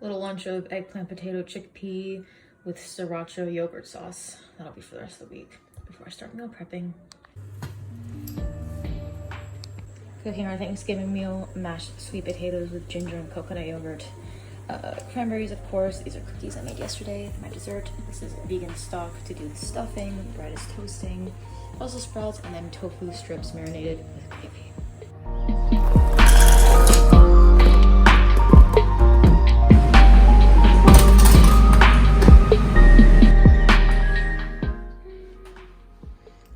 Little lunch of eggplant, potato, chickpea with sriracha yogurt sauce. That'll be for the rest of the week before I start meal prepping. Cooking our Thanksgiving meal, mashed sweet potatoes with ginger and coconut yogurt. Cranberries, of course. These are cookies I made yesterday for my dessert. This is vegan stock to do the stuffing. Bread is toasting. Brussels sprouts, and then tofu strips marinated with gravy.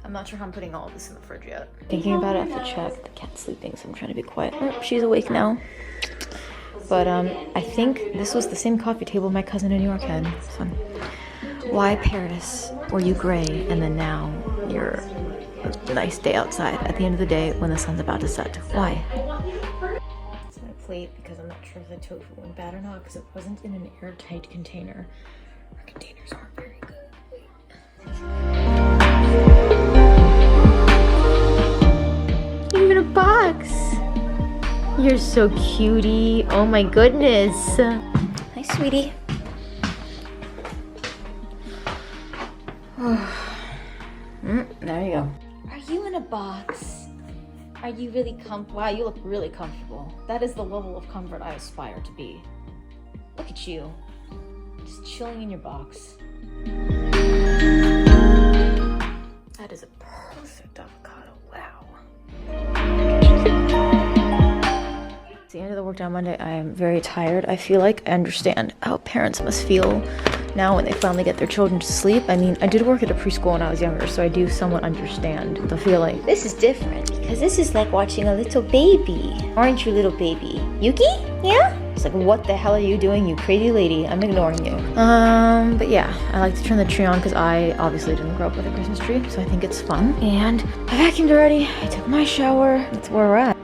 I'm not sure how I'm putting all of this in the fridge yet. Thinking about it, I have to check. The cat's sleeping, so I'm trying to be quiet. Oh, she's awake now. But I think this was the same coffee table my cousin in New York had. So, why Paris? Were you gray and then now you're a nice day outside at the end of the day when the sun's about to set? Why? It's my plate because I'm not sure if the tofu went bad or not because it wasn't in an airtight container. Our containers aren't very good. Even a box. You're so cutie. Oh my goodness. Hi, sweetie. There you go. Are you in a box? Are you really comfortable? Wow, you look really comfortable. That is the level of comfort I aspire to be. Look at you. Just chilling in your box. That is a perfect avocado. Wow. It's the end of the workday on Monday. I am very tired. I feel like I understand how parents must feel now when they finally get their children to sleep. I mean, I did work at a preschool when I was younger, so I do somewhat understand the feeling. This is different because this is like watching a little baby. Aren't you, little baby? Yuki? Yeah? It's like, what the hell are you doing, you crazy lady? I'm ignoring you. But yeah, I like to turn the tree on because I obviously didn't grow up with a Christmas tree, so I think it's fun. And I vacuumed already. I took my shower. That's where we're at.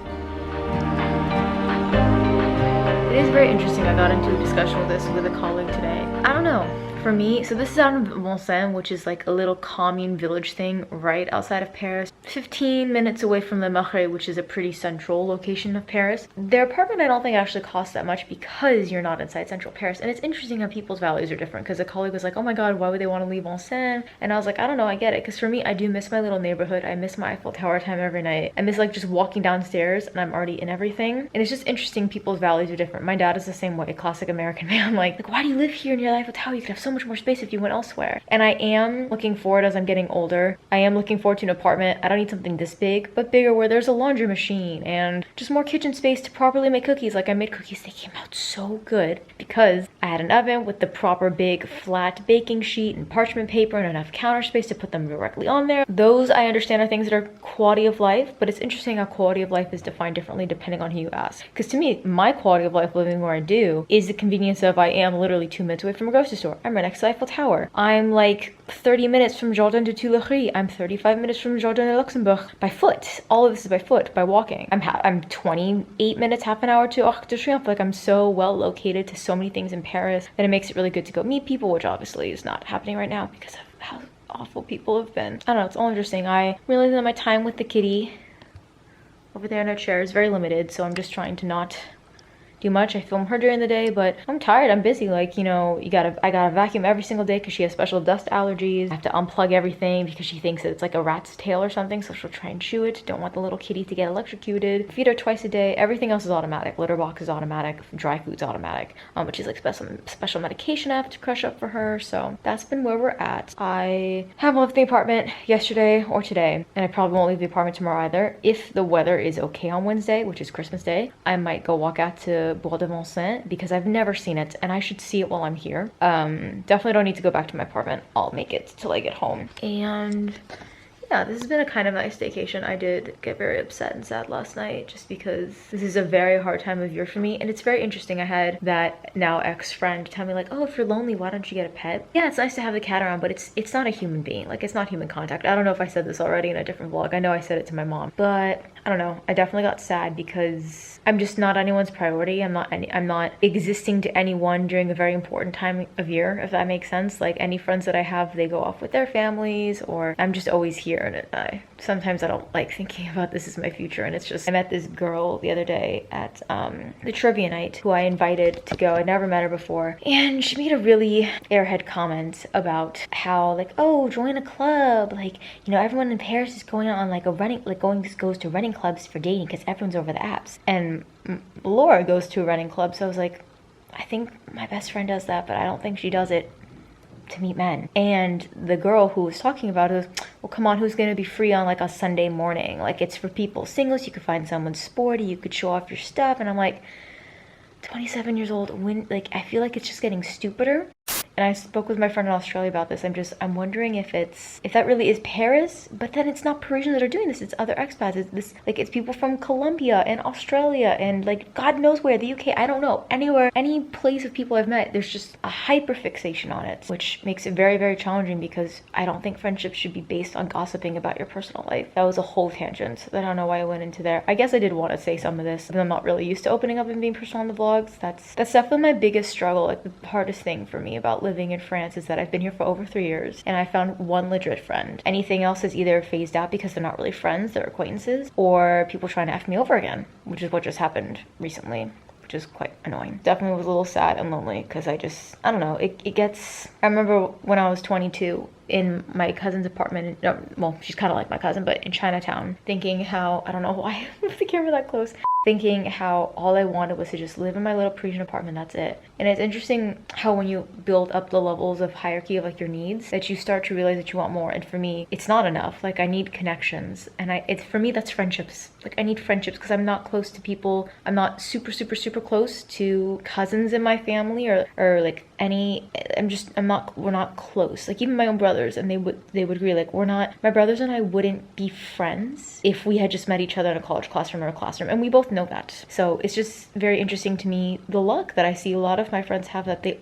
It is very interesting. I got into a discussion with this with a colleague today. I don't know. For me, so this is out in Vincennes, which is like a little commune village thing right outside of Paris. 15 minutes away from Le Marais, which is a pretty central location of Paris. Their apartment I don't think actually costs that much because you're not inside central Paris. And it's interesting how people's values are different because a colleague was like, oh my god, why would they want to leave Vincennes? And I was like, I don't know, I get it. Because for me, I do miss my little neighborhood. I miss my Eiffel Tower time every night. I miss like just walking downstairs and I'm already in everything. And it's just interesting, people's values are different. My dad is the same way, a classic American man. Like, why do you live here near the Eiffel Tower? You could have so much more space if you went elsewhere. And I am looking forward as I'm getting older. I am looking forward to an apartment. I don't need something this big, but bigger, where there's a laundry machine and just more kitchen space to properly make cookies. Like, I made cookies, they came out so good because I had an oven with the proper big flat baking sheet and parchment paper and enough counter space to put them directly on there. Those I understand are things that are quality of life, but it's interesting how quality of life is defined differently depending on who you ask. Because to me, my quality of life living where I do is the convenience of I am literally 2 minutes away from a grocery store. I'm right next to Eiffel Tower. I'm like 30 minutes from Jardin de Tuileries. I'm 35 minutes from Jardin de Luxembourg by foot. All of this is by foot, by walking. I'm 28 minutes, half an hour to Arc de Triomphe. Like, I'm so well located to so many things in Paris that it makes it really good to go meet people, which obviously is not happening right now because of how awful people have been. I don't know, it's all interesting. I realize that my time with the kitty over there in her chair is very limited, so I'm just trying to not do much. I film her during the day, but I'm tired, I'm busy. Like, you know, I gotta vacuum every single day because she has special dust allergies. I have to unplug everything because she thinks that it's like a rat's tail or something, so she'll try and chew it. Don't want the little kitty to get electrocuted. Feed her twice a day. Everything else is automatic. Litter box is automatic. Dry food's automatic. But she's like special medication I have to crush up for her. So that's been where we're at. I haven't left the apartment yesterday or today, and I probably won't leave the apartment tomorrow either. If the weather is okay on Wednesday, which is Christmas Day, I might go walk out to Bois de Vincennes because I've never seen it and I should see it while I'm here. Definitely don't need to go back to my apartment. I'll make it till I get home. And yeah, this has been a kind of nice staycation. I did get very upset and sad last night just because this is a very hard time of year for me. And it's very interesting. I had that now ex-friend tell me like, oh, if you're lonely, why don't you get a pet? Yeah, it's nice to have the cat around, but it's not a human being. Like, it's not human contact. I don't know if I said this already in a different vlog. I know I said it to my mom, but I don't know. I definitely got sad because I'm just not anyone's priority. I'm not existing to anyone during a very important time of year, if that makes sense. Like, any friends that I have, they go off with their families, or I'm just always here and I sometimes I don't like thinking about this as my future, and it's just, I met this girl the other day at the trivia night who I invited to go. I'd never met her before, and she made a really airhead comment about how, like, oh, join a club, like, you know, everyone in Paris is going on like a running, like goes to running clubs for dating because everyone's over the apps, and Laura goes to a running club. So I was like, I think my best friend does that, but I don't think she does it to meet men. And the girl who was talking about it was, well, come on, who's gonna be free on like a Sunday morning? Like, it's for people singles. You could find someone sporty, you could show off your stuff. And I'm like, 27 years old, when, like, I feel like it's just getting stupider. And I spoke with my friend in Australia about this. I'm wondering if that really is Paris, but then it's not Parisians that are doing this, it's other expats. It's people from Colombia and Australia and like God knows where, the UK, I don't know. Anywhere, any place of people I've met, there's just a hyper fixation on it, which makes it very, very challenging because I don't think friendships should be based on gossiping about your personal life. That was a whole tangent. I don't know why I went into there. I guess I did want to say some of this, but I'm not really used to opening up and being personal on the vlogs. That's definitely my biggest struggle, like the hardest thing for me about living in France is that I've been here for over 3 years and I found one legit friend. Anything else is either phased out because they're not really friends, they're acquaintances, or people trying to F me over again, which is what just happened recently, which is quite annoying. Definitely was a little sad and lonely because I don't know, it gets, I remember when I was 22 in my cousin's apartment, well, she's kind of like my cousin, but in Chinatown, thinking how, I don't know why I have the camera that close, thinking how all I wanted was to just live in my little Parisian apartment, that's it. And it's interesting how when you build up the levels of hierarchy of like your needs, that you start to realize that you want more. And for me, it's not enough. Like, I need connections, and for me that's friendships. Like, I need friendships because I'm not close to people. I'm not super close to cousins in my family or like any, we're not close. Like, even my own brothers, and they would agree, like, my brothers and I wouldn't be friends if we had just met each other in a college classroom or a classroom, and we both know that. So it's just very interesting to me, the luck that I see a lot of my friends have, that they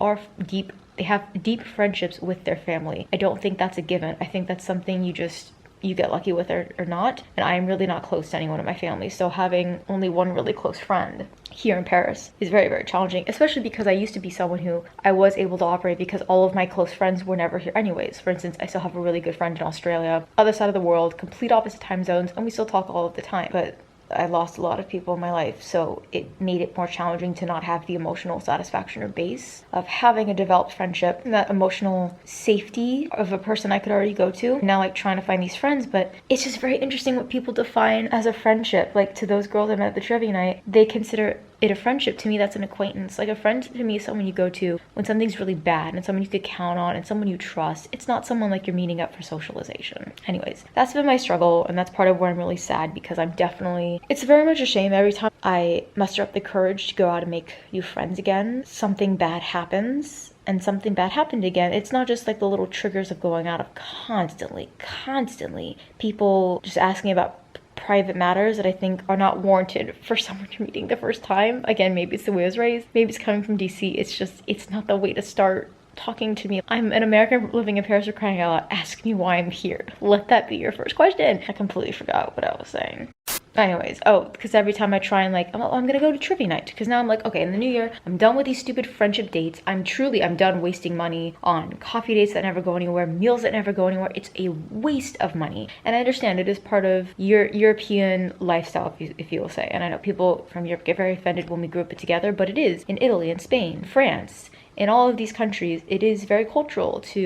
have deep friendships with their family. I don't think that's a given. I think that's something you get lucky with or not. And I'm really not close to anyone in my family. So having only one really close friend here in Paris is very, very challenging, especially because I used to be someone who I was able to operate because all of my close friends were never here anyways. For instance, I still have a really good friend in Australia, other side of the world, complete opposite time zones, and we still talk all of the time. But I lost a lot of people in my life, so it made it more challenging to not have the emotional satisfaction or base of having a developed friendship and that emotional safety of a person I could already go to. Now, like, trying to find these friends, but it's just very interesting what people define as a friendship. Like, to those girls I met at the trivia night, they consider it a friendship. To me, that's an acquaintance. Like, a friend to me is someone you go to when something's really bad, and someone you could count on, and someone you trust. It's not someone like you're meeting up for socialization. Anyways, that's been my struggle, and that's part of where I'm really sad, because it's very much a shame every time I muster up the courage to go out and make new friends again, something bad happens. And something bad happened again. It's not just like the little triggers of going out of constantly people just asking about private matters that I think are not warranted for someone you're meeting the first time. Again, maybe it's the way I was raised, maybe it's coming from DC. It's not the way to start talking to me. I'm an American living in Paris, for crying out loud. Ask me why I'm here. Let that be your first question. I completely forgot what I was saying. Anyways, because every time I try and like, I'm gonna go to trivia night, because now I'm like, okay, in the new year, I'm done with these stupid friendship dates. I'm done wasting money on coffee dates that never go anywhere, meals that never go anywhere. It's a waste of money. And I understand it is part of your European lifestyle, if you will say. And I know people from Europe get very offended when we group it together, but it is in Italy and Spain, France. In all of these countries, it is very cultural that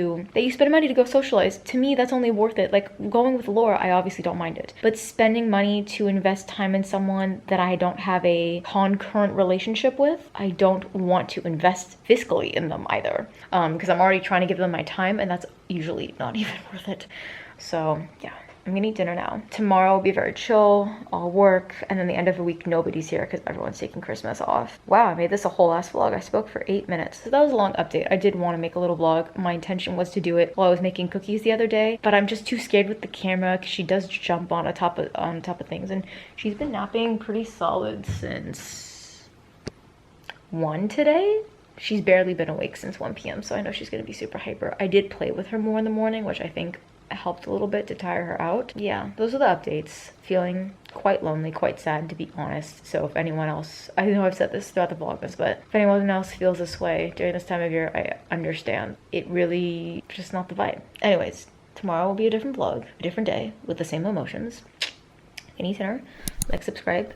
you spend money to go socialize. To me, that's only worth it. Like, going with Laura, I obviously don't mind it. But spending money to invest time in someone that I don't have a concurrent relationship with, I don't want to invest fiscally in them either. Because I'm already trying to give them my time, and that's usually not even worth it. So, yeah. I'm gonna eat dinner now. Tomorrow will be very chill. I'll work, and then the end of the week, nobody's here because everyone's taking Christmas off. Wow, I made this a whole ass vlog. I spoke for 8 minutes. So that was a long update. I did want to make a little vlog. My intention was to do it while I was making cookies the other day, but I'm just too scared with the camera because she does jump on top of things, and she's been napping pretty solid since 1 today. She's barely been awake since 1 p.m., so I know she's gonna be super hyper. I did play with her more in the morning, which I think helped a little bit to tire her out. Yeah, those are the updates. Feeling quite lonely, quite sad, to be honest. So if anyone else, I know I've said this throughout the vlogmas, but if anyone else feels this way during this time of year, I understand. It really just not the vibe. Anyways, Tomorrow will be a different vlog, a different day with the same emotions. Any tenor, like, subscribe,